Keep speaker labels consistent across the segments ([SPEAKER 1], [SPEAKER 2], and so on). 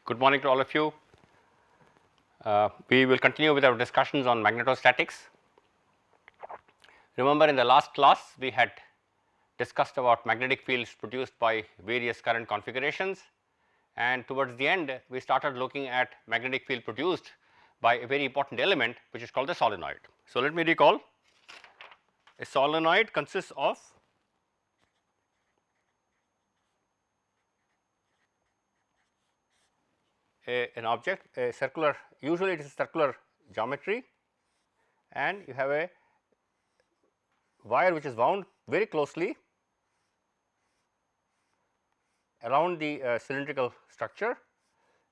[SPEAKER 1] Good morning to all of you. We will continue with our discussions on magnetostatics. Remember, in the last class we had discussed about magnetic fields produced by various current configurations, and towards the end we started looking at magnetic field produced by a very important element which is called the solenoid. So, let me recall, a solenoid consists of an object, a circular, usually it is circular geometry, and you have a wire which is wound very closely around the cylindrical structure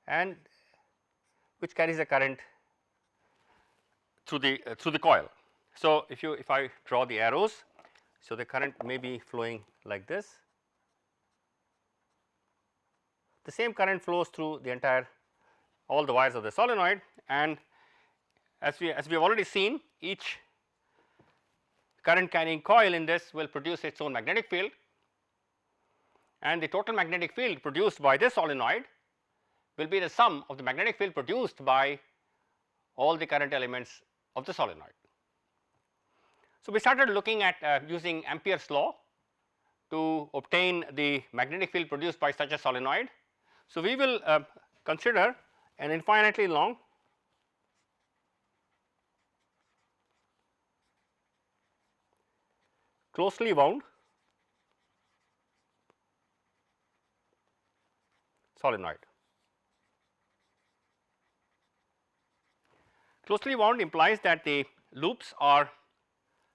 [SPEAKER 1] and which carries a current through the coil. So, if I draw the arrows, so the current may be flowing like this. The same current flows through the entire all the wires of the solenoid, and as we have already seen, each current carrying coil in this will produce its own magnetic field, and the total magnetic field produced by this solenoid will be the sum of the magnetic field produced by all the current elements of the solenoid. So, we started looking at using Amperes law to obtain the magnetic field produced by such a solenoid. So, we will consider an infinitely long closely wound solenoid. Closely wound implies that the loops are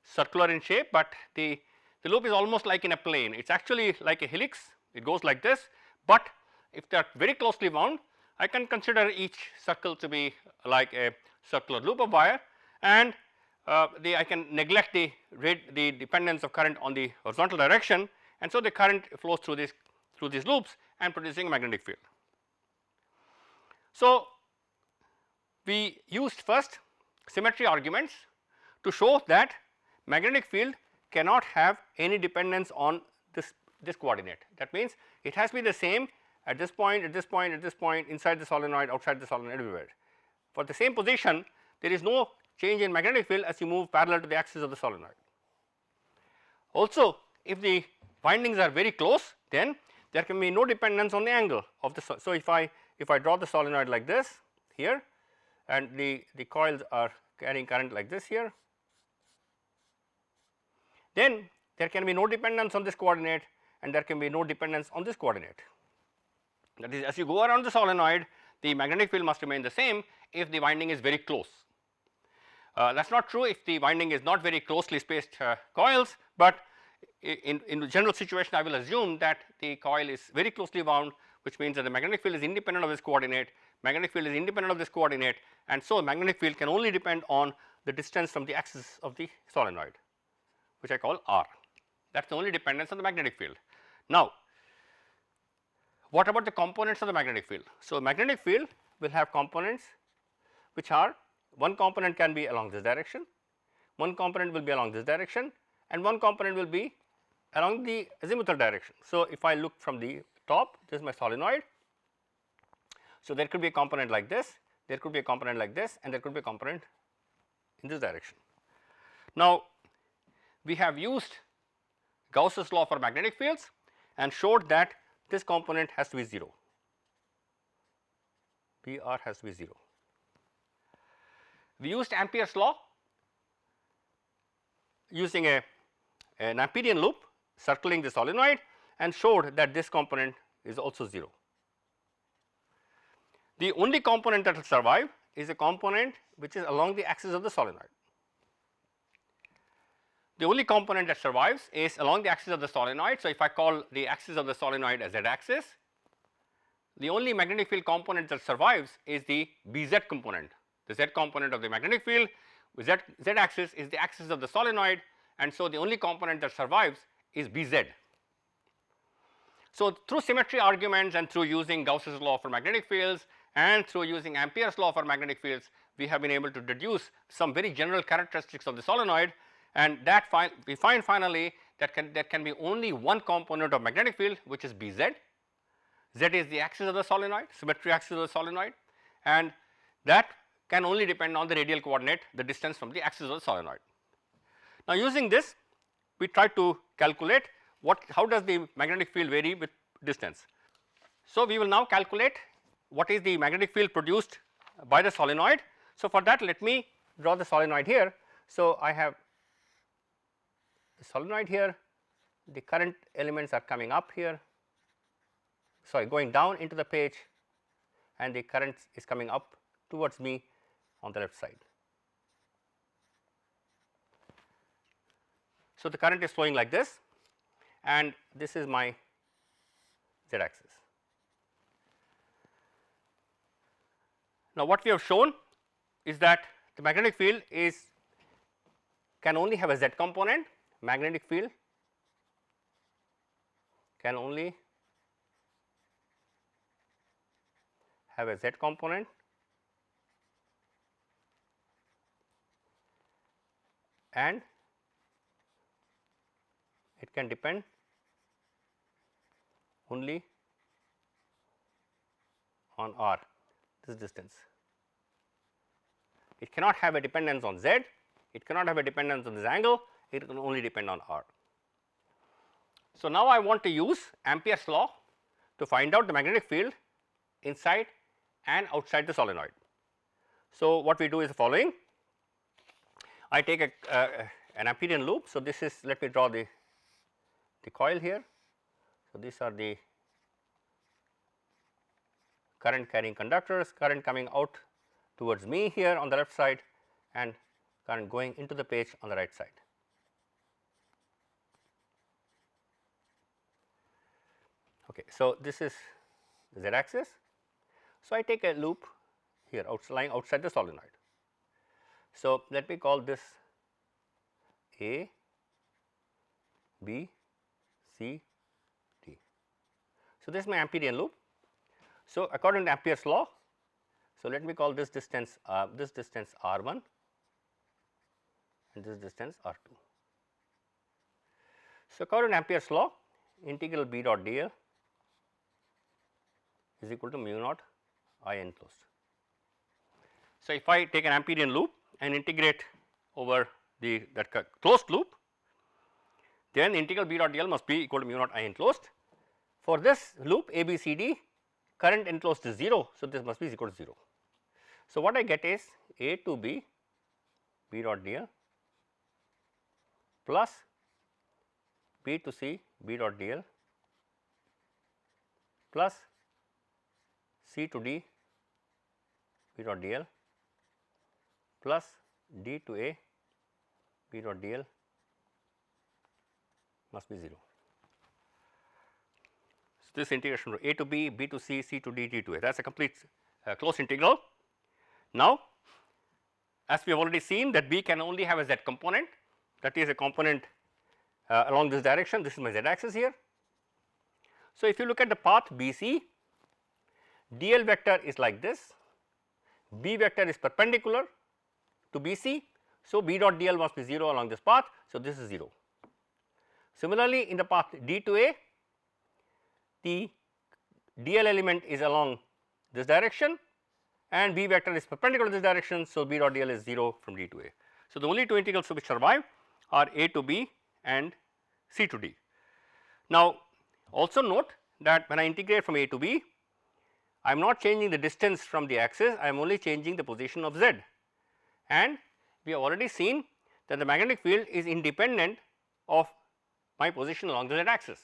[SPEAKER 1] circular in shape, but the loop is almost like in a plane. It is actually like a helix, it goes like this, but if they are very closely wound, I can consider each circle to be like a circular loop of wire, and I can neglect the dependence of current on the horizontal direction, and so the current flows through these loops and producing a magnetic field. So, we used first symmetry arguments to show that magnetic field cannot have any dependence on this coordinate. That means, it has to be the same at this point, at this point, at this point, inside the solenoid, outside the solenoid, everywhere. For the same position, there is no change in magnetic field as you move parallel to the axis of the solenoid. Also, if the windings are very close, then there can be no dependence on the angle of the. So, if I draw the solenoid like this here, and the coils are carrying current like this here, then there can be no dependence on this coordinate and there can be no dependence on this coordinate. That is, as you go around the solenoid, the magnetic field must remain the same if the winding is very close. That is not true if the winding is not very closely spaced coils, but in the general situation I will assume that the coil is very closely wound, which means that the magnetic field is independent of this coordinate, magnetic field is independent of this coordinate, and so magnetic field can only depend on the distance from the axis of the solenoid, which I call r. That is the only dependence on the magnetic field. Now, what about the components of the magnetic field? So, magnetic field will have components which are, one component can be along this direction, one component will be along this direction, and one component will be along the azimuthal direction. So, if I look from the top, this is my solenoid. So, there could be a component like this, there could be a component like this, and there could be a component in this direction. Now, we have used Gauss's law for magnetic fields and showed that this component has to be 0, Br has to be 0. We used Amperes law using an Amperian loop circling the solenoid and showed that this component is also 0. The only component that will survive is a component which is along the axis of the solenoid. The only component that survives is along the axis of the solenoid. So, if I call the axis of the solenoid as z axis, the only magnetic field component that survives is the Bz component, the z component of the magnetic field. Z axis is the axis of the solenoid, and so the only component that survives is Bz. So, through symmetry arguments and through using Gauss's law for magnetic fields and through using Amperes law for magnetic fields, we have been able to deduce some very general characteristics of the solenoid, and that we find finally that there can be only one component of magnetic field, which is Bz. Z is the axis of the solenoid, symmetry axis of the solenoid, and that can only depend on the radial coordinate, the distance from the axis of the solenoid. Now, using this we try to calculate how does the magnetic field vary with distance. So, we will now calculate what is the magnetic field produced by the solenoid. So, for that let me draw the solenoid here. So, I have the solenoid here, the current elements are coming up here, sorry, going down into the page, and the current is coming up towards me on the left side. So, the current is flowing like this, and this is my z axis. Now, what we have shown is that the magnetic field can only have a z component. Magnetic field can only have a z component and it can depend only on r, this distance. It cannot have a dependence on z, it cannot have a dependence on this angle, it can only depend on r. So, now I want to use Amperes law to find out the magnetic field inside and outside the solenoid. So, what we do is the following: I take an Amperian loop. So, this is, let me draw the coil here. So, these are the current carrying conductors, current coming out towards me here on the left side and current going into the page on the right side. Okay, so, this is the z axis. So, I take a loop here lying outside the solenoid. So, let me call this A, B, C, D. So, this is my Amperian loop. So, according to Amperes law, so let me call this distance r1 and this distance r2. So, according to Amperes law, integral B dot dl is equal to mu naught I enclosed. So, if I take an Amperian loop and integrate over that closed loop, then integral B dot dl must be equal to mu naught I enclosed. For this loop A, B, C, D, current enclosed is 0. So, this must be equal to 0. So, what I get is A to B, B dot dl plus B to C, B dot dl plus C to D, B dot dl plus D to A, B dot dl must be 0. So, this integration from A to B, B to C, C to D, D to A, that is a complete closed integral. Now, as we have already seen that B can only have a z component, that is a component along this direction, this is my z axis here. So, if you look at the path BC, dl vector is like this, B vector is perpendicular to BC. So, B dot dl must be 0 along this path. So, this is 0. Similarly, in the path D to A, the dl element is along this direction and B vector is perpendicular to this direction. So, B dot dl is 0 from D to A. So, the only two integrals which survive are A to B and C to D. Now, also note that when I integrate from A to B, I am not changing the distance from the axis, I am only changing the position of z, and we have already seen that the magnetic field is independent of my position along the z axis.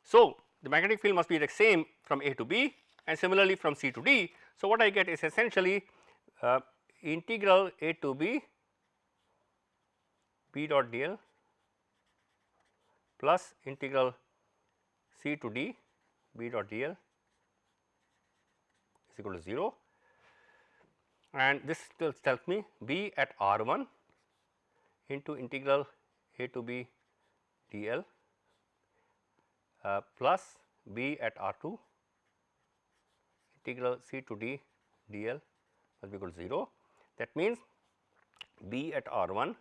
[SPEAKER 1] So, the magnetic field must be the same from A to B and similarly from C to D. So, what I get is essentially integral A to B, B dot dl plus integral C to D, B dot dl is equal to 0, and this still tells me B at r1 into integral A to B dl plus B at r2 integral C to D dl must be equal to 0. That means, B at r1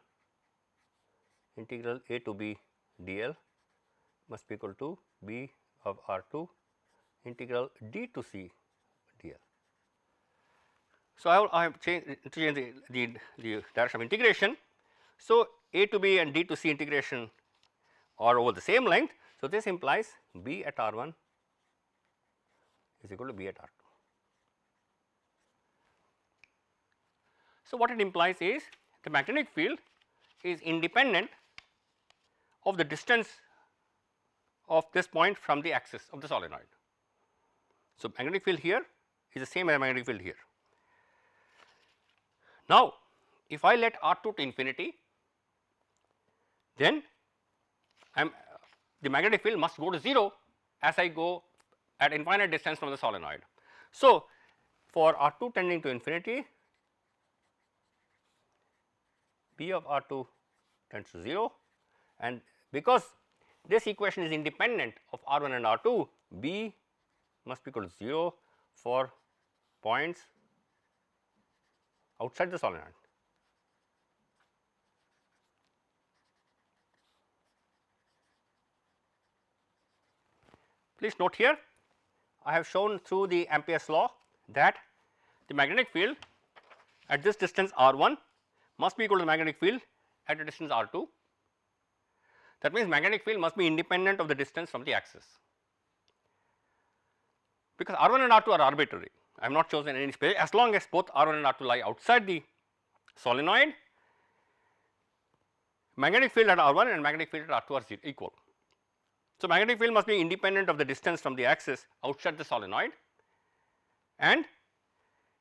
[SPEAKER 1] integral A to B dl must be equal to B of r2 integral d to c dl. So, I have changed the direction of integration. So, a to b and d to c integration are over the same length. So, this implies b at r 1 is equal to b at r 2. So, what it implies is the magnetic field is independent of the distance of this point from the axis of the solenoid. So, magnetic field here is the same as magnetic field here. Now, if I let R 2 to infinity, then the magnetic field must go to 0 as I go at infinite distance from the solenoid. So, for R 2 tending to infinity, B of R 2 tends to 0, and because this equation is independent of R 1 and R 2, B must be equal to 0 for points outside the solenoid. Please note here, I have shown through the Amperes law that the magnetic field at this distance R 1 must be equal to the magnetic field at a distance R 2. That means, magnetic field must be independent of the distance from the axis, because R 1 and R 2 are arbitrary. I have not chosen any space. As long as both R 1 and R 2 lie outside the solenoid, magnetic field at R 1 and magnetic field at R 2 are equal. So, magnetic field must be independent of the distance from the axis outside the solenoid, and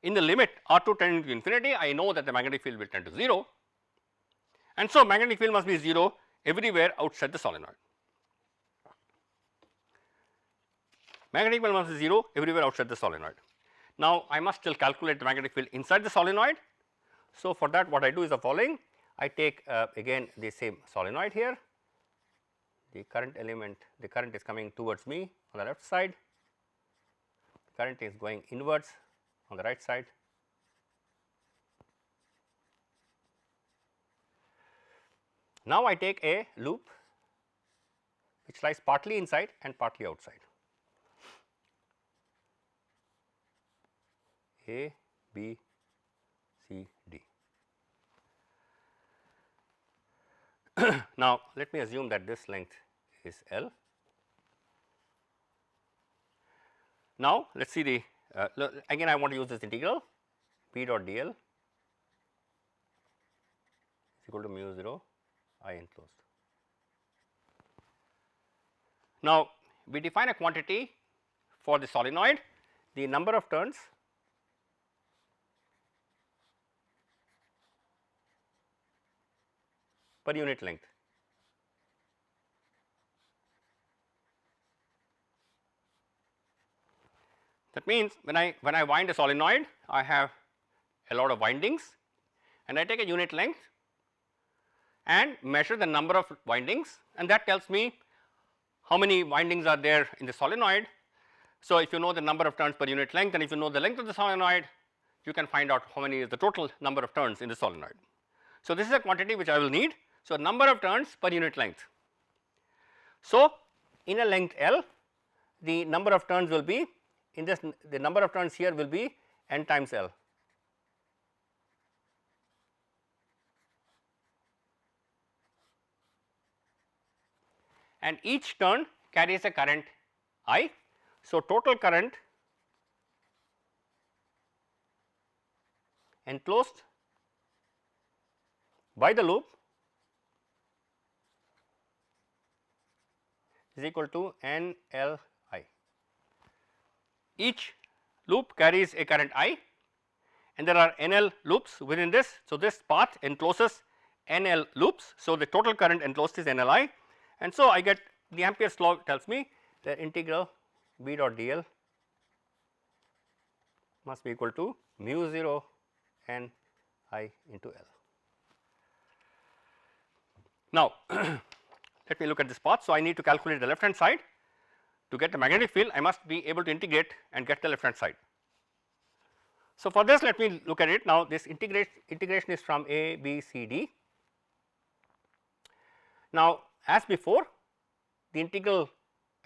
[SPEAKER 1] in the limit R 2 tending to infinity, I know that the magnetic field will tend to 0, and so magnetic field must be 0 everywhere outside the solenoid. Magnetic field must be 0 everywhere outside the solenoid. Now, I must still calculate the magnetic field inside the solenoid. So, for that what I do is the following: I take again the same solenoid here, the current element, the current is coming towards me on the left side, the current is going inwards on the right side. Now, I take a loop which lies partly inside and partly outside, A, B, C, D. Now, let me assume that this length is L. Now, let us see the again I want to use this integral P dot dl is equal to mu 0 I enclosed. Now, we define a quantity for the solenoid, the number of turns per unit length. That means, when I wind a solenoid, I have a lot of windings, and I take a unit length and measure the number of windings, and that tells me how many windings are there in the solenoid. So, if you know the number of turns per unit length and if you know the length of the solenoid, you can find out how many is the total number of turns in the solenoid. So, this is a quantity which I will need. So, number of turns per unit length. So, in a length L, the number of turns will be in this, the number of turns here will be n times L. And each turn carries a current I. So, total current enclosed by the loop is equal to N L I. Each loop carries a current I, and there are N L loops within this. So, this path encloses N L loops. So, the total current enclosed is N L I, and so I get the Amperes law tells me that integral B dot dl must be equal to mu 0 N I into L. Now, let me look at this path. So, I need to calculate the left hand side. To get the magnetic field, I must be able to integrate and get the left hand side. So, for this let me look at it now. This integration is from A, B, C, D. Now, as before, the integral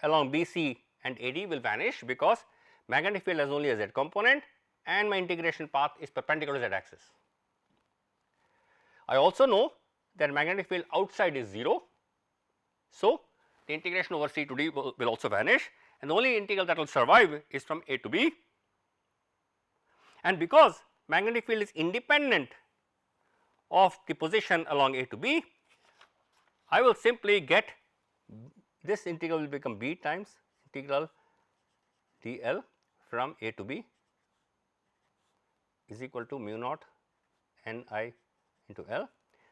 [SPEAKER 1] along B, C and AD will vanish, because magnetic field has only a z component and my integration path is perpendicular to z axis. I also know that magnetic field outside is 0. So, the integration over C to D will also vanish, and the only integral that will survive is from A to B. And because magnetic field is independent of the position along A to B, I will simply get this integral will become B times integral dl from A to B is equal to mu naught n I into L.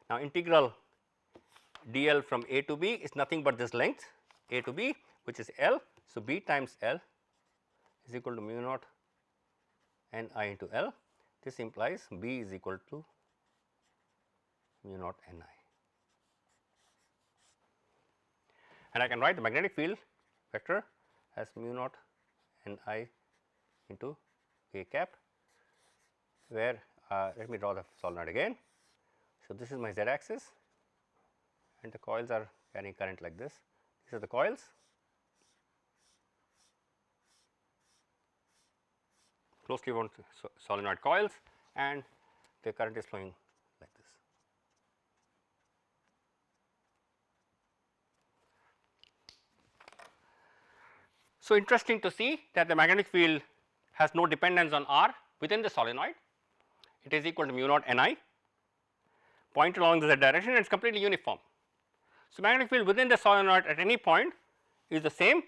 [SPEAKER 1] Now, integral dl from A to B is nothing but this length A to B, which is L. So, B times L is equal to mu naught n I into L. This implies B is equal to mu naught n I. And I can write the magnetic field vector as mu naught n I into A cap, where let me draw the solenoid again. So, this is my z axis and the coils are carrying current like this. These are the coils. Closely wound solenoid coils, and the current is flowing like this. So, interesting to see that the magnetic field has no dependence on R within the solenoid. It is equal to mu naught n I pointed along the z direction, and it is completely uniform. So, magnetic field within the solenoid at any point is the same,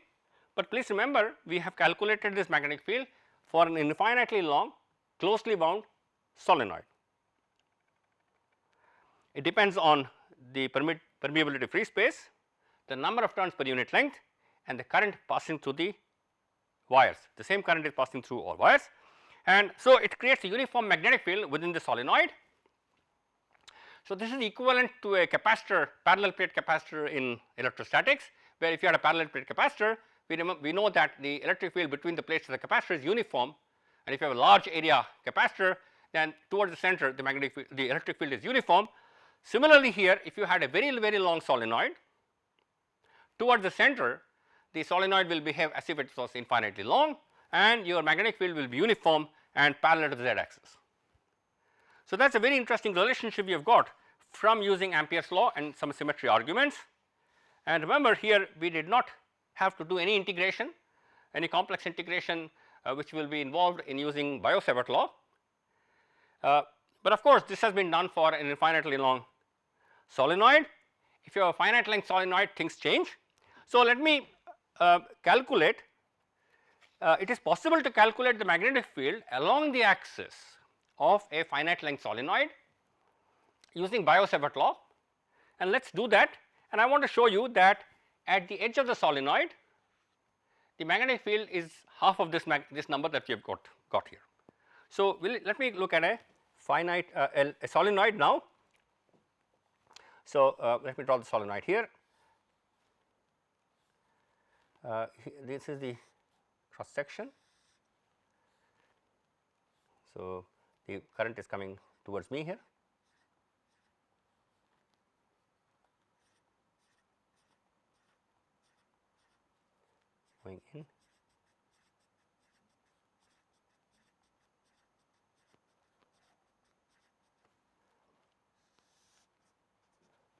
[SPEAKER 1] but please remember we have calculated this magnetic field for an infinitely long closely wound solenoid. It depends on the permeability free space, the number of turns per unit length, and the current passing through the wires. The same current is passing through all wires, and so it creates a uniform magnetic field within the solenoid. So, this is equivalent to a capacitor, parallel plate capacitor in electrostatics, where if you had a parallel plate capacitor, we know that the electric field between the plates of the capacitor is uniform, and if you have a large area capacitor, then towards the center the magnetic field, the electric field is uniform. Similarly, here if you had a very long solenoid, towards the center the solenoid will behave as if it was infinitely long, and your magnetic field will be uniform and parallel to the z axis. So, that is a very interesting relationship we have got from using Amperes law and some symmetry arguments. And remember, here we did not have to do any integration, any complex integration which will be involved in using Sebert law. But of course, this has been done for an infinitely long solenoid. If you have a finite length solenoid, things change. So, let me calculate, it is possible to calculate the magnetic field along the axis of a finite length solenoid using Sebert law, and let us do that. And I want to show you that at the edge of the solenoid the magnetic field is half of this number that we have got here. So, let me look at a finite a solenoid now. So, let me draw the solenoid here. This is the cross section. So, the current is coming towards me here. Going in.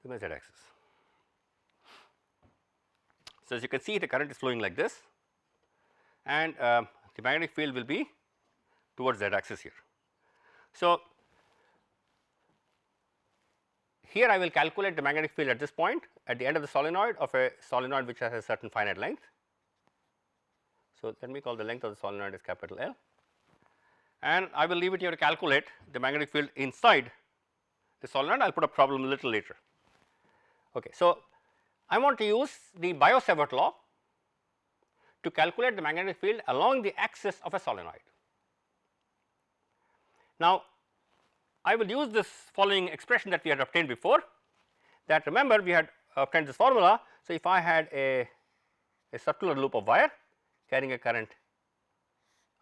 [SPEAKER 1] To my z axis. So, as you can see, the current is flowing like this, and the magnetic field will be towards z axis here. So, here I will calculate the magnetic field at this point at the end of the solenoid of a solenoid which has a certain finite length. So, let me call the length of the solenoid as capital L, and I will leave it here to calculate the magnetic field inside the solenoid. I will put a problem a little later. Okay. So, I want to use the Sebert law to calculate the magnetic field along the axis of a solenoid. Now, I will use this following expression that we had obtained before, that remember we had obtained this formula. So, if I had a circular loop of wire carrying a current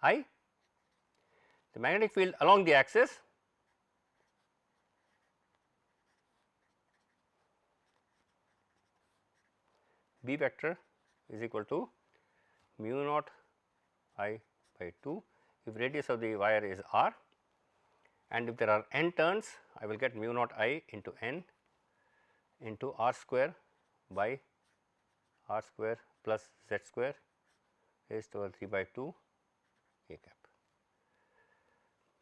[SPEAKER 1] I, the magnetic field along the axis B vector is equal to mu naught I by 2 if radius of the wire is r, and if there are n turns I will get mu naught I into n into r square by r square plus z square raised to the power 3 by 2 k cap,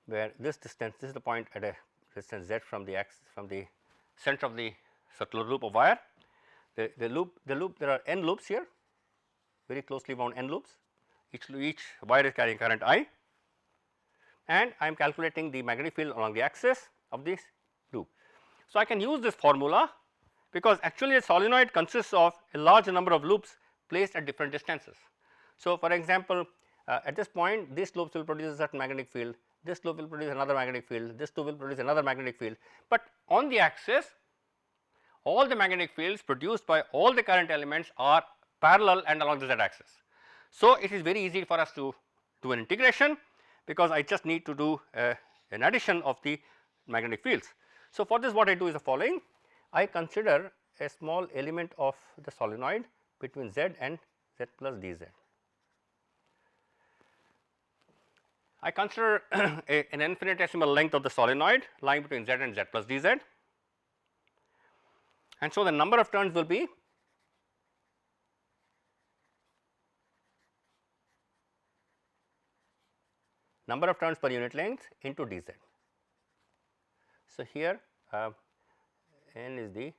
[SPEAKER 1] where this distance, this is the point at a distance z from the axis, from the center of the circular loop of wire. The loop there are n loops here, very closely wound n loops, each wire is carrying current I, and I am calculating the magnetic field along the axis of this loop. So, I can use this formula because actually a solenoid consists of a large number of loops placed at different distances. So, for example, at this point these loops will produce a certain magnetic field, this loop will produce another magnetic field, this loop will produce another magnetic field, but on the axis all the magnetic fields produced by all the current elements are parallel and along the z axis. So, it is very easy for us to do an integration because I just need to do an addition of the magnetic fields. So, for this what I do is the following: I consider a small element of the solenoid between z and z plus dz. I consider an infinitesimal length of the solenoid lying between z and z plus dz, and so the number of turns will be number of turns per unit length into dz. So, here n is the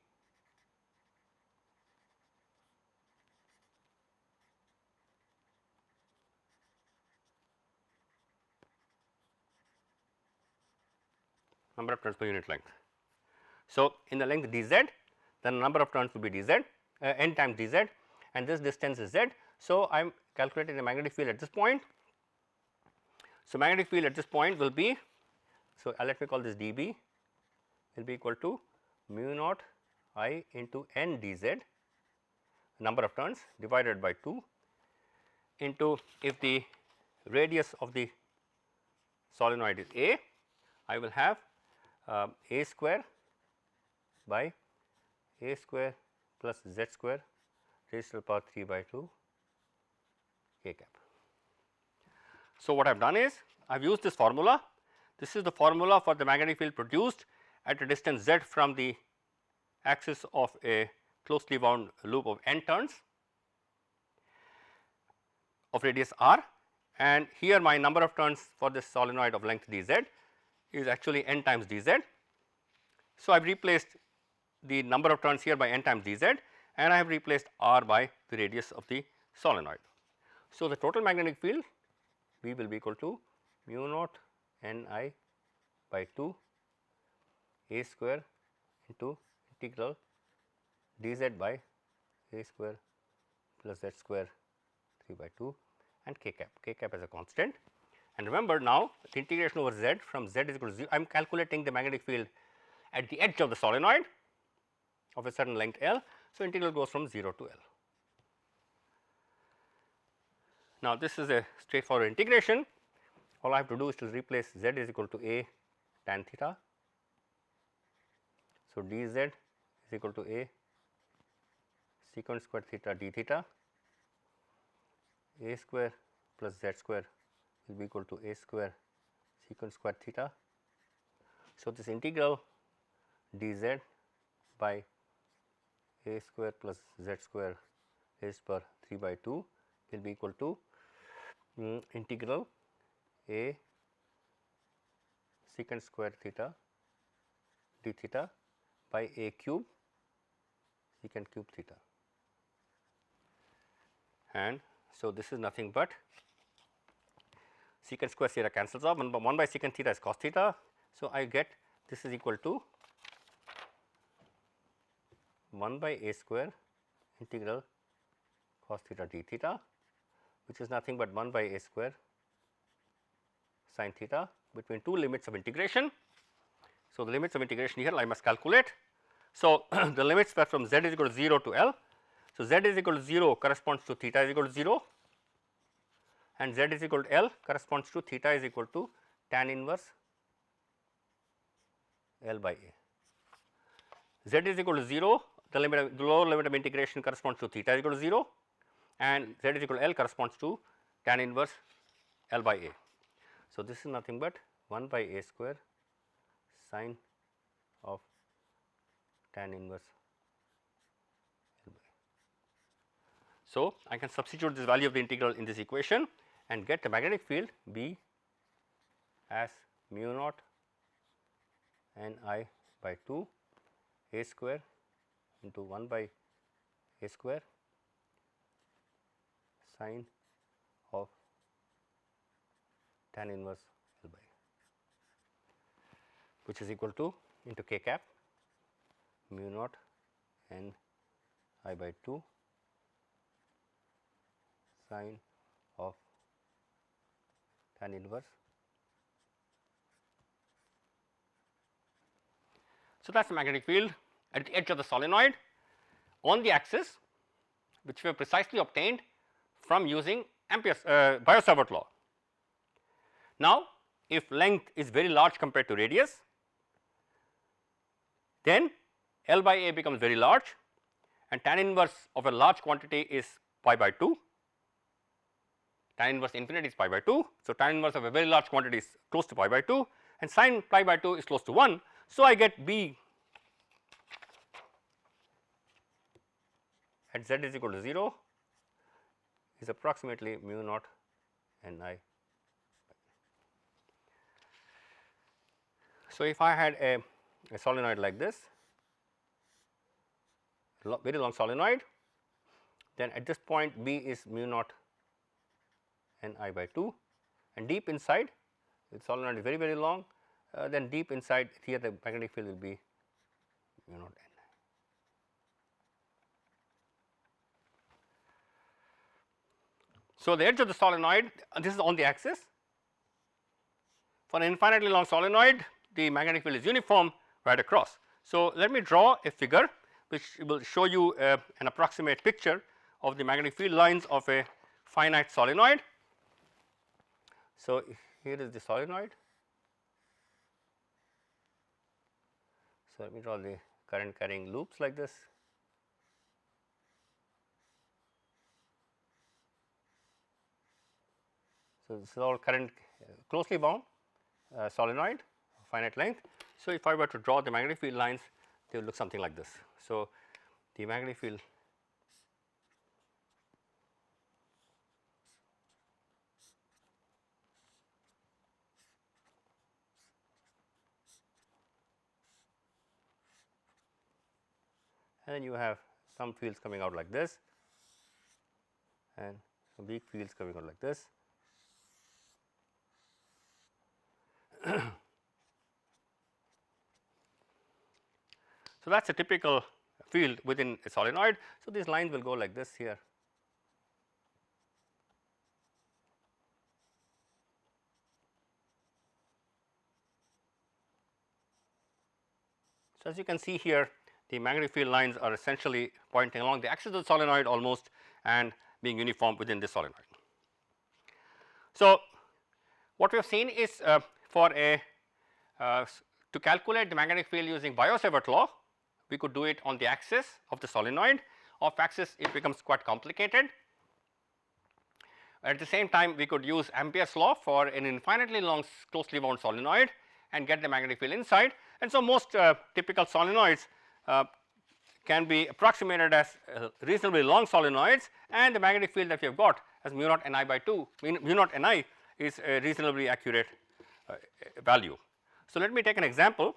[SPEAKER 1] number of turns per unit length. So, in the length dz, the number of turns will be dz n times dz, and this distance is z. So, I am calculating the magnetic field at this point. So, magnetic field at this point will be, so let me call this dB, will be equal to mu naught I into n dz, number of turns, divided by 2 into, if the radius of the solenoid is a, I will have a square by a square plus z square raised to the power 3 by 2 k cap. So, what I have done is I have used this formula. This is the formula for the magnetic field produced at a distance z from the axis of a closely wound loop of n turns of radius r, and here my number of turns for this solenoid of length dz is actually n times dz. So, I have replaced the number of turns here by n times dz, and I have replaced r by the radius of the solenoid. So, the total magnetic field V will be equal to mu naught n I by 2 a square into integral dz by a square plus z square 3 by 2 and k cap as a constant. And remember, now the integration over z from z is equal to 0, I am calculating the magnetic field at the edge of the solenoid of a certain length L. So, integral goes from 0 to L. Now, this is a straightforward integration. All I have to do is to replace z is equal to a tan theta. So, dz is equal to a secant square theta d theta, a square plus z square will be equal to a square secant square theta. So, this integral dz by a square plus z square raised to power 3 by 2 will be equal to integral a secant square theta d theta by a cube secant cube theta, and so this is nothing but secant square theta cancels off, 1 by secant theta is cos theta. So, I get this is equal to 1 by a square integral cos theta d theta, which is nothing but 1 by a square sin theta between two limits of integration. So, the limits of integration here I must calculate. So, the limits were from z is equal to 0 to L. So, z is equal to 0 corresponds to theta is equal to 0, and z is equal to L corresponds to theta is equal to tan inverse L by A. Z is equal to 0, the lower limit of integration corresponds to theta is equal to 0, and z is equal to L corresponds to tan inverse L by A. So, this is nothing but 1 by A square sine of tan inverse L by A. So, I can substitute this value of the integral in this equation and get the magnetic field B as mu naught n I by 2 A square into 1 by A square sine of tan inverse L by A, which is equal to into k cap mu naught n I by 2 sine of tan inverse. So, that is the magnetic field at the edge of the solenoid on the axis, which we have precisely obtained from using Ampere's Sebert law. Now, if length is very large compared to radius, then L by A becomes very large and tan inverse of a large quantity is pi by 2, tan inverse infinity is pi by 2. So, tan inverse of a very large quantity is close to pi by 2 and sine pi by 2 is close to 1. So, I get B at z is equal to 0 is approximately mu naught n I. So, if I had a solenoid like this, very long solenoid, then at this point B is mu naught n I by 2 and deep inside, the solenoid is very long, then deep inside here the magnetic field will be mu naught n. So, the edge of the solenoid, this is on the axis. For an infinitely long solenoid, the magnetic field is uniform right across. So, let me draw a figure which will show you an approximate picture of the magnetic field lines of a finite solenoid. So, here is the solenoid. So, let me draw the current carrying loops like this. So, this is all current closely bound solenoid of finite length. So, if I were to draw the magnetic field lines, they will look something like this. So, the magnetic field and then you have some fields coming out like this and some weak fields coming out like this. So, that is a typical field within a solenoid. So, these lines will go like this here. So, as you can see here, the magnetic field lines are essentially pointing along the axis of the solenoid almost and being uniform within this solenoid. So, what we have seen is for a to calculate the magnetic field using Biot-Sebert law, we could do it on the axis of the solenoid. Off axis it becomes quite complicated. At the same time, we could use Amperes law for an infinitely long closely wound solenoid and get the magnetic field inside. And so, most typical solenoids can be approximated as reasonably long solenoids, and the magnetic field that we have got as mu naught n I by 2, mu naught n I is a reasonably accurate value. So, let me take an example.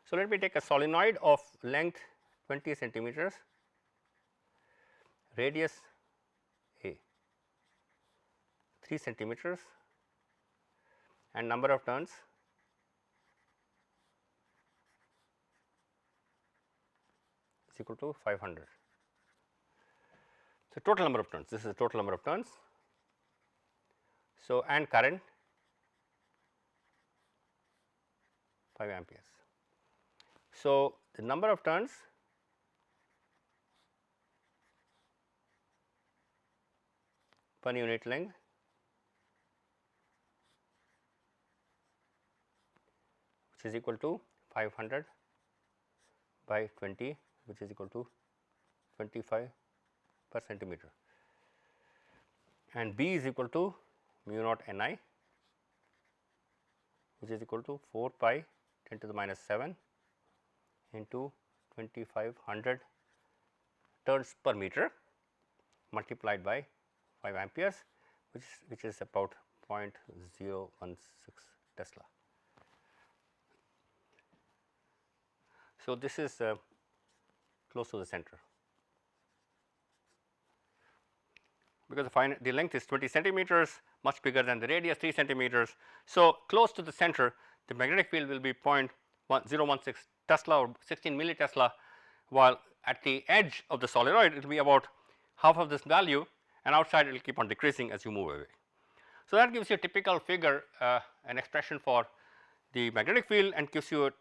[SPEAKER 1] So, let me take a solenoid of length 20 centimeters, radius A 3 centimeters and number of turns is equal to 500. So, total number of turns, this is the total number of turns. So, and current 5 amperes. So, the number of turns per unit length which is equal to 500 by 20, which is equal to 25 per centimeter, and B is equal to mu naught Ni, which is equal to 4 pi 10 to the minus 7 into 2500 turns per meter multiplied by 5 amperes, which is about 0.016 Tesla. So, this is close to the center, because the length is 20 centimeters, much bigger than the radius 3 centimeters. So, close to the center the magnetic field will be 0.016 Tesla or 16 millitesla, while at the edge of the solenoid it will be about half of this value, and outside it will keep on decreasing as you move away. So, that gives you a typical figure, an expression for the magnetic field, and gives you a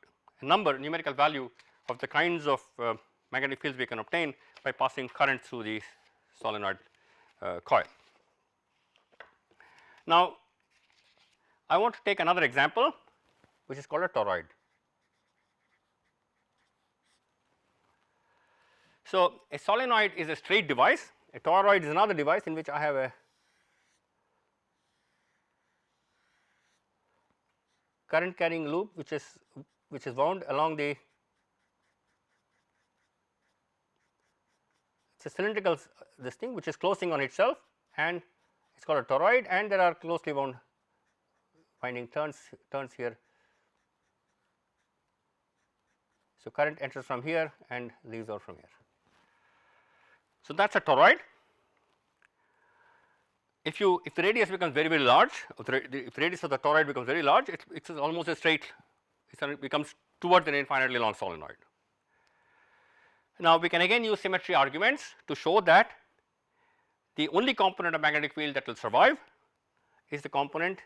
[SPEAKER 1] number, numerical value of the kinds of magnetic fields we can obtain by passing current through the solenoid coil. Now, I want to take another example, which is called a toroid. So, a solenoid is a straight device, a toroid is another device in which I have a current carrying loop which is wound along the, it's a cylindrical this thing which is closing on itself, and it is called a toroid, and there are closely wound winding turns here. So, current enters from here and leaves out from here. So, that is a toroid. If the radius becomes very large, if the radius of the toroid becomes very large, it is almost a straight, it becomes towards an infinitely long solenoid. Now, we can again use symmetry arguments to show that the only component of magnetic field that will survive is the component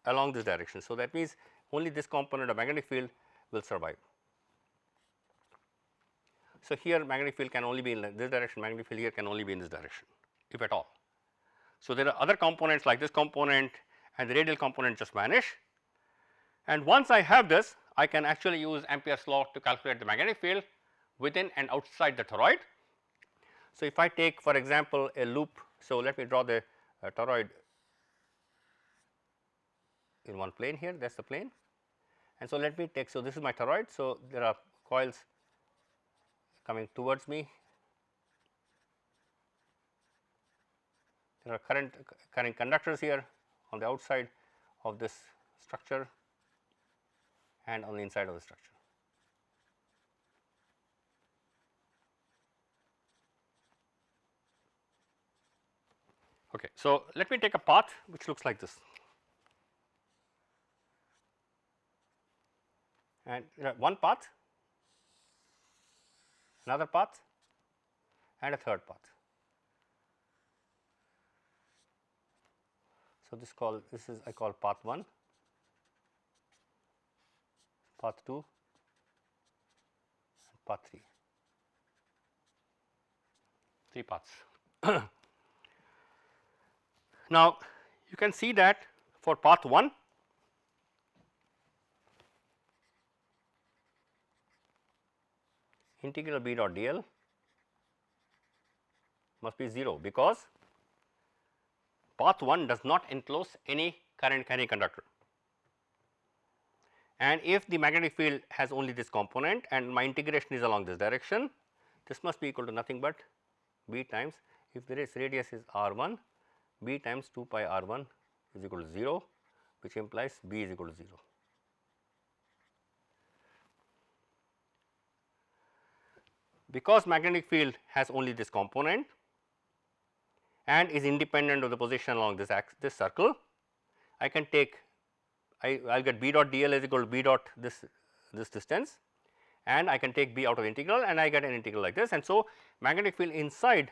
[SPEAKER 1] along this direction. So, that means only this component of magnetic field will survive. So, here magnetic field can only be in this direction, magnetic field here can only be in this direction, if at all. So, there are other components like this component and the radial component just vanish, and once I have this, I can actually use Amperes law to calculate the magnetic field within and outside the toroid. So, if I take for example a loop, so let me draw the toroid in one plane here, that is the plane, and so let me take, so this is my toroid. So, there are coils coming towards me, there are current conductors here on the outside of this structure and on the inside of the structure. Okay. So, let me take a path which looks like this, and there are one path, another path and a third path. So, this is I call path 1, path 2 and path 3, 3 paths. Now, you can see that for path 1, integral B dot dl must be 0, because path 1 does not enclose any current carrying conductor, and if the magnetic field has only this component and my integration is along this direction, this must be equal to nothing but B times, if the radius is r1, B times 2 pi r1 is equal to 0, which implies B is equal to 0. Because magnetic field has only this component and is independent of the position along this circle, I can take, I will get B dot dl is equal to B dot this distance, and I can take B out of the integral and I get an integral like this, and so magnetic field inside,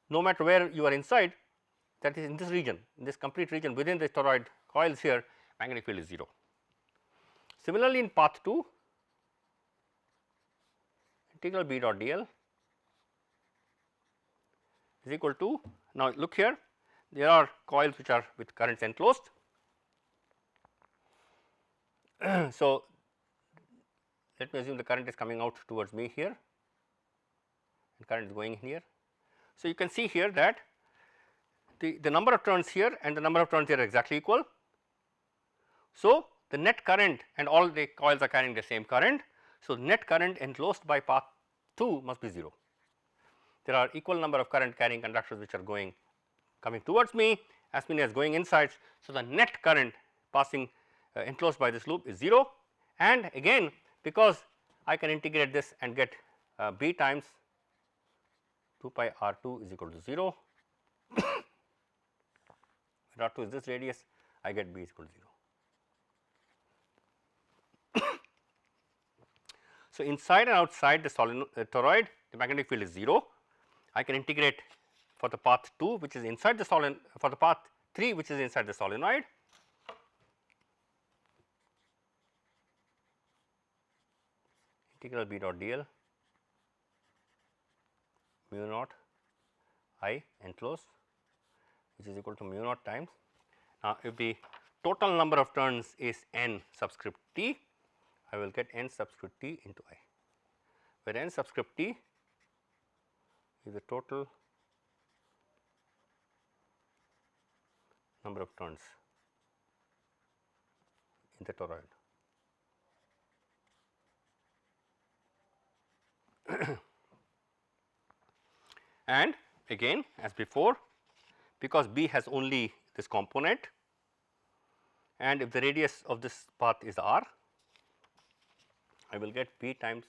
[SPEAKER 1] no matter where you are inside, that is in this region, in this complete region within the toroid coils here, magnetic field is 0. Similarly, in path 2, integral B dot dl is equal to, now look here, there are coils which are with currents enclosed. So, let me assume the current is coming out towards me here and current is going here. So, you can see here that the number of turns here and the number of turns here are exactly equal. So, the net current and all the coils are carrying the same current. So, net current enclosed by path 2 must be 0. There are equal number of current carrying conductors which are coming towards me as many as going inside. So, the net current passing enclosed by this loop is 0, and again because I can integrate this and get B times 2 pi r 2 is equal to 0. R 2 is this radius, I get B is equal to 0. So, inside and outside the toroid, the magnetic field is 0. I can integrate for the path 2 which is inside the solenoid, for the path 3 which is inside the solenoid. Integral B dot dl mu naught I enclosed which is equal to mu naught times. Now, if the total number of turns is n subscript t, I will get n subscript t into I, where n subscript t is the total number of turns in the toroid. And again as before, because B has only this component and if the radius of this path is r, I will get B times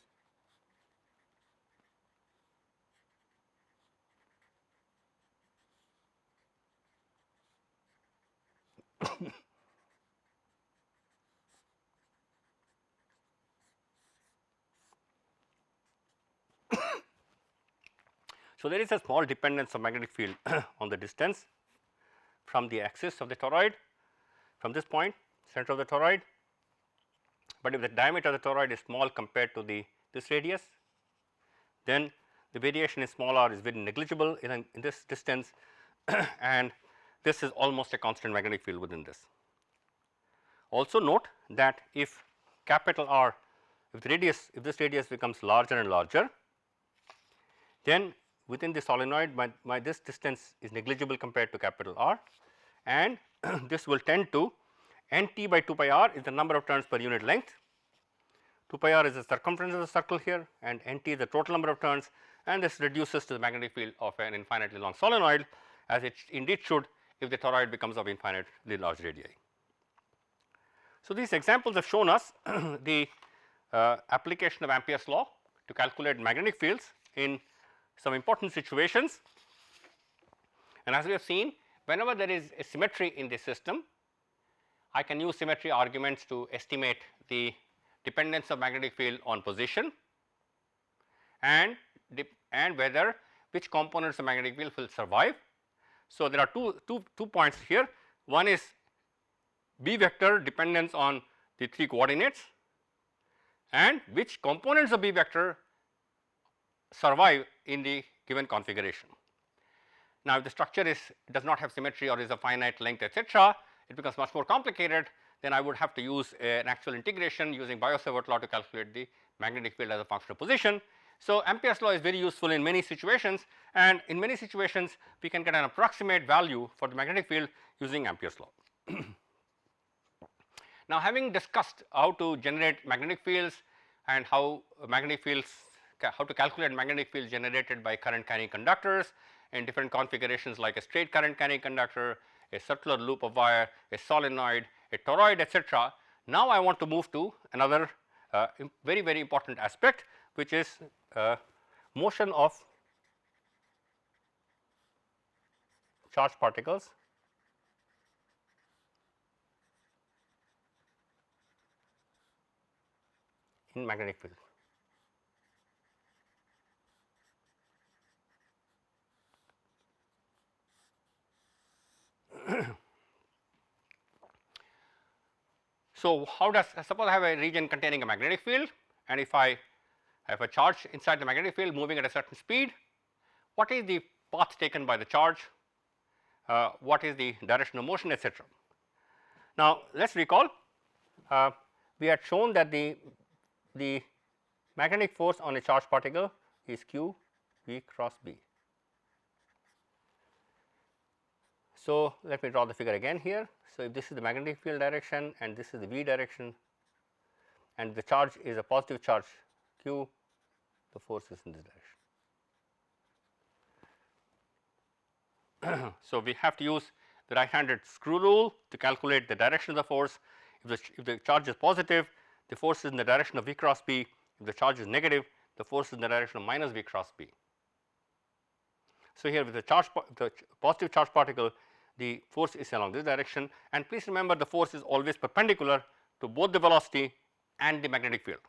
[SPEAKER 1] So, there is a small dependence of magnetic field on the distance from the axis of the toroid from this point center of the toroid, but if the diameter of the toroid is small compared to this radius, then the variation in small r is very negligible in this distance and this is almost a constant magnetic field within this. Also note that if capital R, if this radius becomes larger and larger, then within the solenoid this distance is negligible compared to capital R, and this will tend to n t by 2 pi r is the number of turns per unit length. 2 pi r is the circumference of the circle here and n t is the total number of turns, and this reduces to the magnetic field of an infinitely long solenoid, as it indeed should if the toroid becomes of infinitely large radii. So, these examples have shown us the application of Amperes law to calculate magnetic fields in some important situations, and as we have seen, whenever there is a symmetry in the system, I can use symmetry arguments to estimate the dependence of magnetic field on position and whether which components of magnetic field will survive. So, there are two points here. One is B vector dependence on the 3 coordinates and which components of B vector survive in the given configuration. Now, if the structure does not have symmetry or is a finite length etc., it becomes much more complicated, then I would have to use an actual integration using Sebert law to calculate the magnetic field as a function of position. So, Amperes law is very useful in many situations, and in many situations we can get an approximate value for the magnetic field using Amperes law. Now, having discussed how to generate magnetic fields and how to calculate magnetic fields generated by current carrying conductors in different configurations like a straight current carrying conductor, a circular loop of wire, a solenoid, a toroid etc. Now, I want to move to another very important aspect, which is motion of charged particles in magnetic field. So, how does, suppose I have a region containing a magnetic field, and if I have a charge inside the magnetic field moving at a certain speed, what is the path taken by the charge, what is the direction of motion etc. Now, let us recall we had shown that the magnetic force on a charged particle is q v cross b. So, let me draw the figure again here. So, if this is the magnetic field direction and this is the v direction and the charge is a positive charge q, the force is in this direction. So, we have to use the right handed screw rule to calculate the direction of the force. If the charge is positive, the force is in the direction of v cross b. If the charge is negative, the force is in the direction of minus v cross b. So, here with the positive charge particle, the force is along this direction, and please remember the force is always perpendicular to both the velocity and the magnetic field.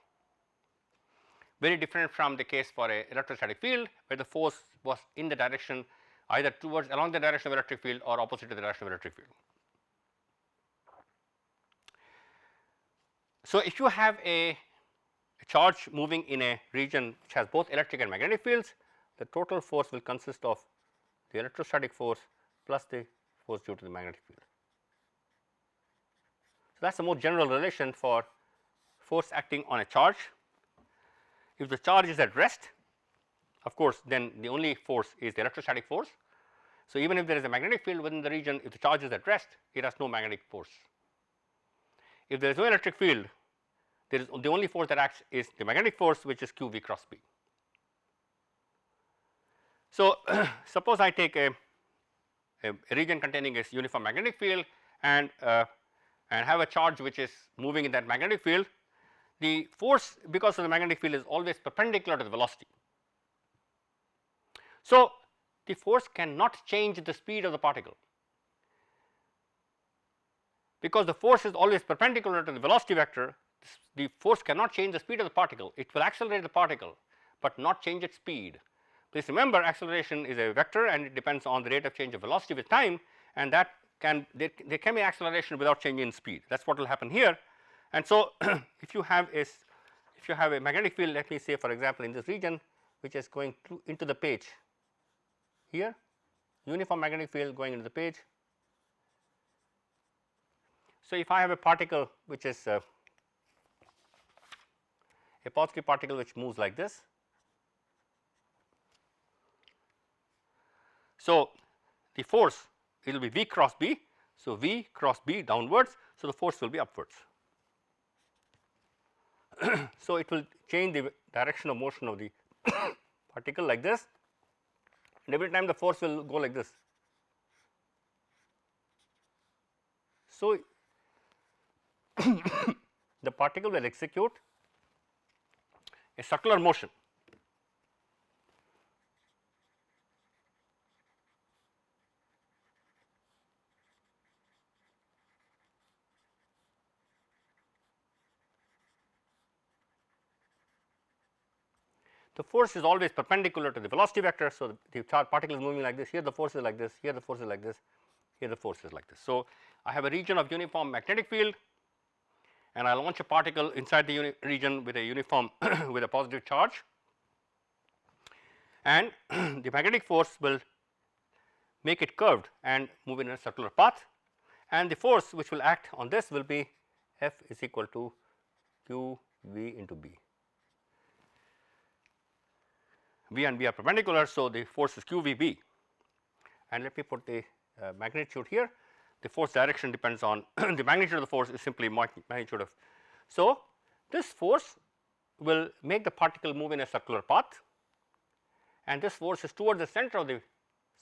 [SPEAKER 1] Very different from the case for a electrostatic field, where the force was in the direction either towards along the direction of electric field or opposite to the direction of electric field. So, if you have a charge moving in a region which has both electric and magnetic fields, the total force will consist of the electrostatic force plus the force due to the magnetic field. So, that is a more general relation for force acting on a charge. If the charge is at rest, of course, then the only force is the electrostatic force. So, even if there is a magnetic field within the region, if the charge is at rest, it has no magnetic force. If there is no electric field, there is the only force that acts is the magnetic force, which is q v cross b. So, suppose I take a region containing a uniform magnetic field and have a charge which is moving in that magnetic field. The force, because of the magnetic field, is always perpendicular to the velocity. So, the force cannot change the speed of the particle, because the force is always perpendicular to the velocity vector. The force cannot change the speed of the particle. It will accelerate the particle, but not change its speed. Please remember, acceleration is a vector and it depends on the rate of change of velocity with time, and that there can be acceleration without changing in speed. That is what will happen here. And so, if you have a magnetic field, let me say for example in this region, which is going into the page here, uniform magnetic field going into the page. So, if I have a particle which is a positive particle which moves like this. So, the force, it will be v cross b. So, v cross b downwards. So, the force will be upwards. So, it will change the direction of motion of the particle like this, and every time the force will go like this. So, the particle will execute a circular motion. The force is always perpendicular to the velocity vector. So, the charged particle is moving like this, here the force is like this, here the force is like this, here the force is like this. So, I have a region of uniform magnetic field, and I launch a particle inside the region with a uniform with a positive charge, and the magnetic force will make it curved and move in a circular path, and the force which will act on this will be F is equal to q v into b. V and B are perpendicular, so the force is q v b, and let me put the magnitude here. The force direction depends on the magnitude of the force is simply magnitude of. So, this force will make the particle move in a circular path, and this force is towards the center of the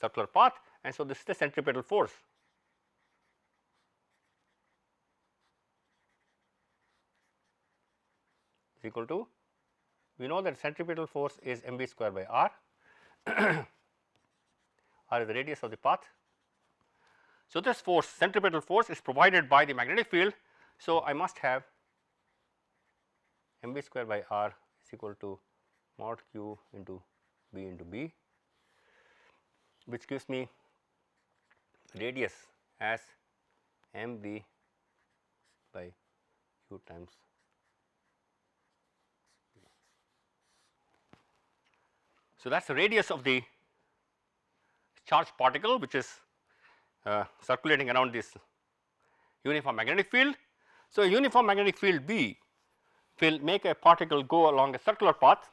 [SPEAKER 1] circular path, and so this is the centripetal force. Is equal to, we know that centripetal force is mv square by r. R is the radius of the path. So, this force, centripetal force, is provided by the magnetic field. So, I must have mv square by r is equal to mod q into b, which gives me radius as mv by q times. So, that is the radius of the charged particle which is circulating around this uniform magnetic field. So, a uniform magnetic field B will make a particle go along a circular path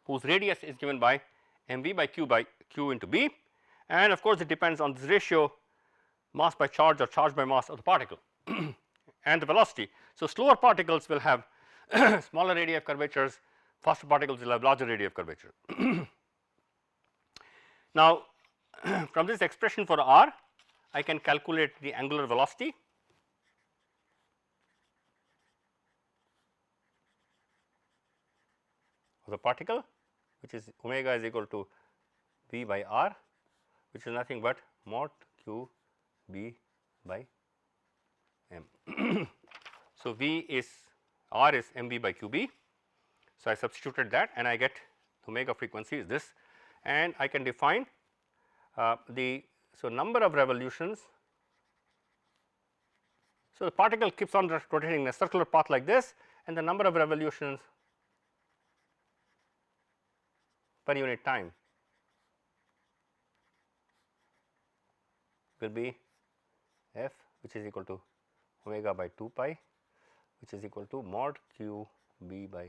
[SPEAKER 1] whose radius is given by mv by q into b, and of course, it depends on this ratio mass by charge or charge by mass of the particle and the velocity. So, slower particles will have smaller radii of curvatures, faster particles will have larger radii of curvature. Now, from this expression for r, I can calculate the angular velocity of the particle, which is omega is equal to v by r, which is nothing but mod q b by m. So, v is r is mv by qb. So, I substituted that and I get omega frequency is this, and I can define number of revolutions. So, the particle keeps on rotating in a circular path like this, and the number of revolutions per unit time will be f, which is equal to omega by 2 pi, which is equal to mod q b by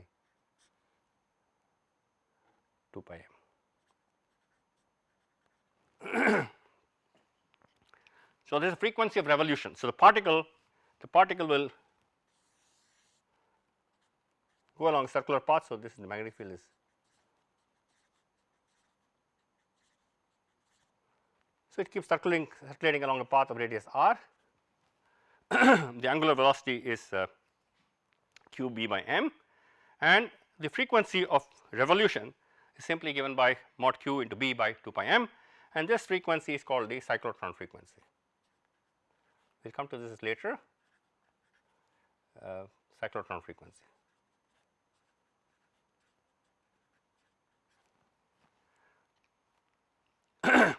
[SPEAKER 1] 2 pi m. So, there is a frequency of revolution. So, the particle will go along a circular path. So, this is the magnetic field is. So, it keeps circulating along a path of radius r. The angular velocity is q b by m, and the frequency of revolution is simply given by mod q into b by 2 pi m, and this frequency is called the cyclotron frequency. We will come to this later, cyclotron frequency.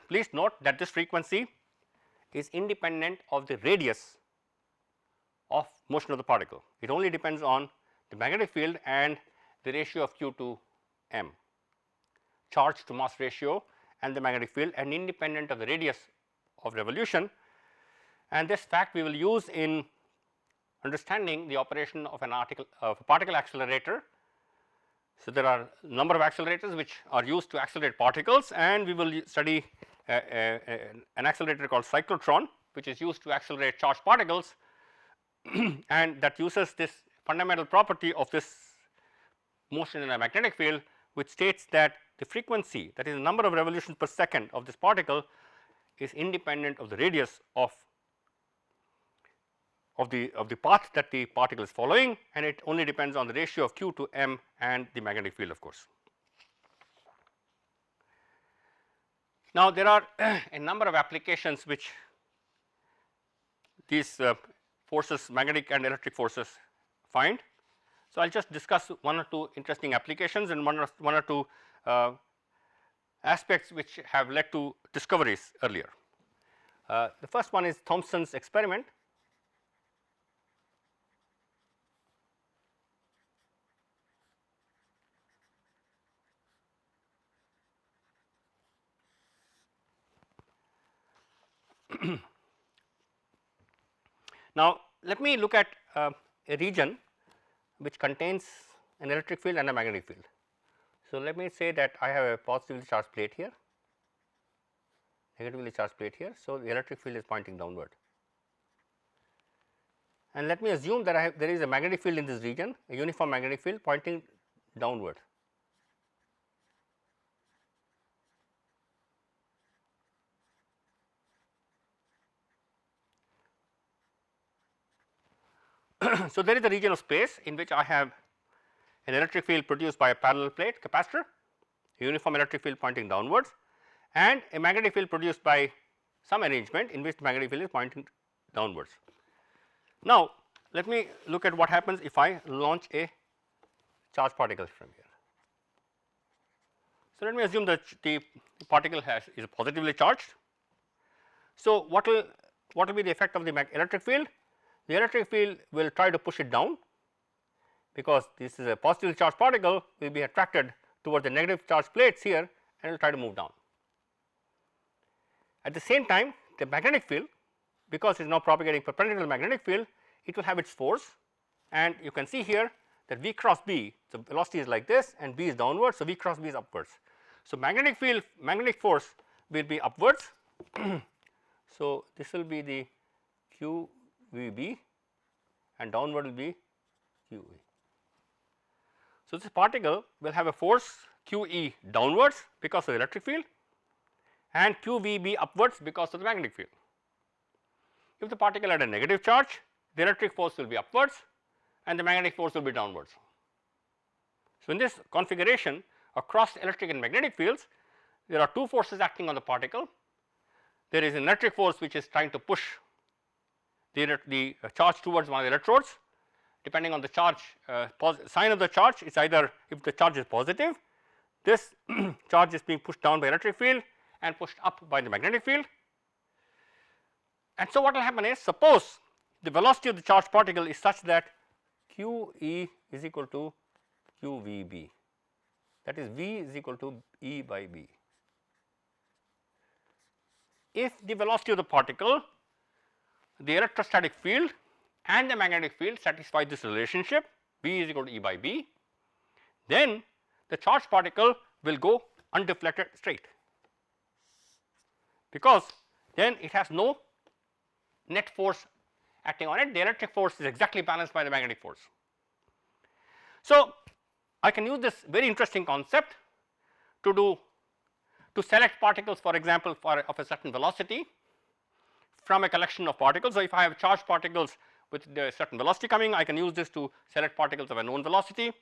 [SPEAKER 1] Please note that this frequency is independent of the radius of motion of the particle. It only depends on the magnetic field and the ratio of q to m, charge to mass ratio and the magnetic field, and independent of the radius of revolution. And this fact we will use in understanding the operation of a particle accelerator. So, there are number of accelerators which are used to accelerate particles, and we will study an accelerator called cyclotron, which is used to accelerate charged particles and that uses this fundamental property of this motion in a magnetic field, which states that the frequency, that is the number of revolutions per second of this particle, is independent of the radius of the path that the particle is following, and it only depends on the ratio of q to m and the magnetic field, of course. Now, there are a number of applications which these forces, magnetic and electric forces, find. So, I will just discuss one or two interesting applications and one or two aspects which have led to discoveries earlier. The first one is Thomson's experiment. Now, let me look at a region which contains an electric field and a magnetic field. So, let me say that I have a positively charged plate here, negatively charged plate here. So, the electric field is pointing downward, and let me assume that there is a magnetic field in this region, a uniform magnetic field pointing downward. So, there is a region of space in which I have an electric field produced by a parallel plate capacitor, a uniform electric field pointing downwards, and a magnetic field produced by some arrangement in which the magnetic field is pointing downwards. Now, let me look at what happens if I launch a charged particle from here. So, let me assume that the particle is positively charged. So, what will be the effect of the electric field? The electric field will try to push it down, because this is a positively charged particle, will be attracted towards the negative charged plates here and will try to move down. At the same time, the magnetic field, because it is now propagating perpendicular magnetic field, it will have its force, and you can see here that V cross B, so velocity is like this and B is downwards, so V cross B is upwards. So, magnetic force will be upwards. So, this will be the QVB and downward will be QE. So, this particle will have a force QE downwards because of the electric field and QVB upwards because of the magnetic field. If the particle had a negative charge, the electric force will be upwards and the magnetic force will be downwards. So, in this configuration across electric and magnetic fields, there are two forces acting on the particle. There is an electric force which is trying to push the charge towards one of the electrodes. Depending on the charge sign of the charge, it is either, if the charge is positive, this charge is being pushed down by electric field and pushed up by the magnetic field. And so, what will happen is, suppose the velocity of the charged particle is such that QE is equal to QVB, that is V is equal to E by B. If the velocity of the particle, the electrostatic field and the magnetic field satisfy this relationship, V is equal to E by B, then the charged particle will go undeflected straight, because then it has no net force acting on it, the electric force is exactly balanced by the magnetic force. So, I can use this very interesting concept to select particles, for example, of a certain velocity from a collection of particles. So, if I have charged particles with a certain velocity coming, I can use this to select particles of a known velocity.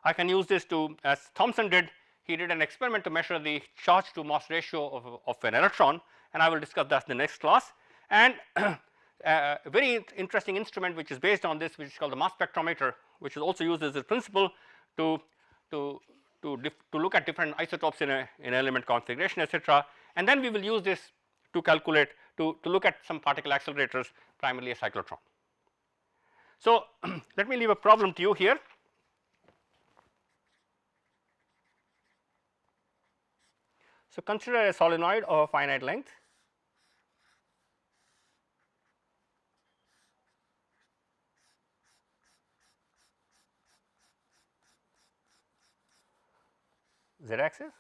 [SPEAKER 1] I can use this to, as Thomson did, he did an experiment to measure the charge to mass ratio of an electron, and I will discuss that in the next class. And a very interesting instrument which is based on this, which is called the mass spectrometer, which is also used as a principle to look at different isotopes in an element configuration, etc. And then we will use this to calculate, to look at some particle accelerators, primarily a cyclotron. So, let me leave a problem to you here. So, consider a solenoid of a finite length. Z axis.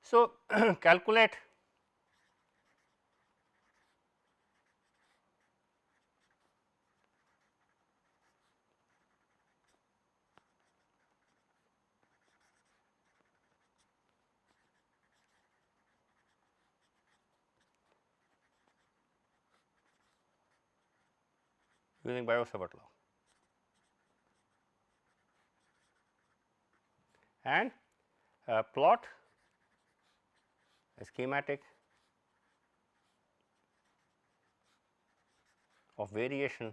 [SPEAKER 1] So, calculate using Sebert law, and plot a schematic of variation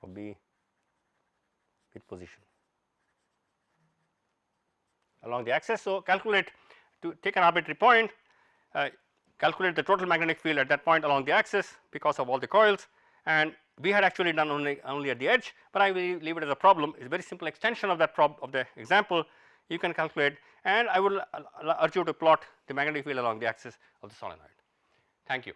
[SPEAKER 1] of B with position along the axis. So, calculate, to take an arbitrary point, calculate the total magnetic field at that point along the axis because of all the coils, and we had actually done only at the edge, but I will leave it as a problem. It is a very simple extension of that of the example you can calculate, and I will urge you to plot the magnetic field along the axis of the solenoid. Thank you.